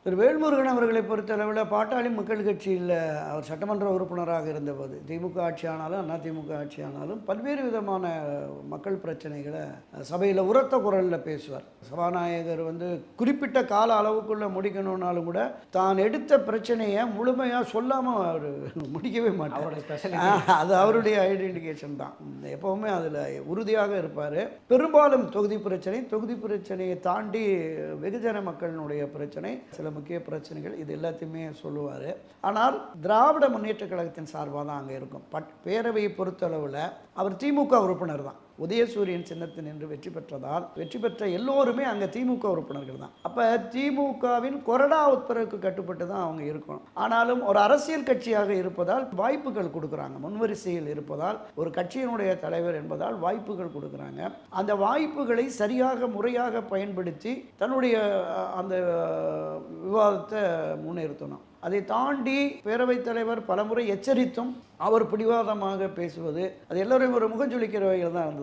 திரு வேல்முருகன் அவர்களை பொறுத்தளவில் பாட்டாளி மக்கள் கட்சியில் அவர் சட்டமன்ற உறுப்பினராக இருந்தபோது திமுக ஆட்சி ஆனாலும் அதிமுக ஆட்சி ஆனாலும் பல்வேறு விதமான மக்கள் பிரச்சனைகளை சபையில் உரத்த குரலில் பேசுவார். சபாநாயகர் குறிப்பிட்ட கால அளவுக்குள்ளே முடிக்கணும்னாலும் கூட தான் எடுத்த பிரச்சனையை முழுமையாக சொல்லாமல் அவர் முடிக்கவே மாட்டார். அது அவருடைய ஐடென்டிகேஷன் தான். எப்போவுமே அதில் உறுதியாக இருப்பார். பெரும்பாலும் தொகுதி பிரச்சனையை தாண்டி வெகுஜன மக்களினுடைய பிரச்சனை, சில முக்கிய பிரச்சனைகள், இது எல்லாத்தையுமே சொல்லுவார். ஆனால் திராவிட முன்னேற்ற கழகத்தின் சார்பாக தான் அங்கே இருக்கும். பேரவையை பொறுத்தளவில் அவர் திமுக உறுப்பினர் தான். உதயசூரியன் சின்னத்தில் நின்று வெற்றி பெற்ற எல்லோருமே அங்கே திமுக உறுப்பினர்கள் தான். அப்போ திமுகவின் கொறடா உத்தரவுக்கு கட்டுப்பட்டு தான் அவங்க இருக்கணும். ஆனாலும் ஒரு அரசியல் கட்சியாக இருப்பதால் வாய்ப்புகள் கொடுக்குறாங்க. முன்வரிசையில் இருப்பதால், ஒரு கட்சியினுடைய தலைவர் என்பதால் வாய்ப்புகள் கொடுக்குறாங்க. அந்த வாய்ப்புகளை சரியாக முறையாக பயன்படுத்தி தன்னுடைய அந்த விவாதத்தை முன்னிறுத்தணும். அதை தாண்டி பேரவைத் தலைவர் பலமுறை எச்சரித்தும் அவர் பிடிவாதமாக பேசுவது, அது எல்லோரையும் ஒரு முகஞ்சொலிக்கிற வகையில் தான் இருந்தது.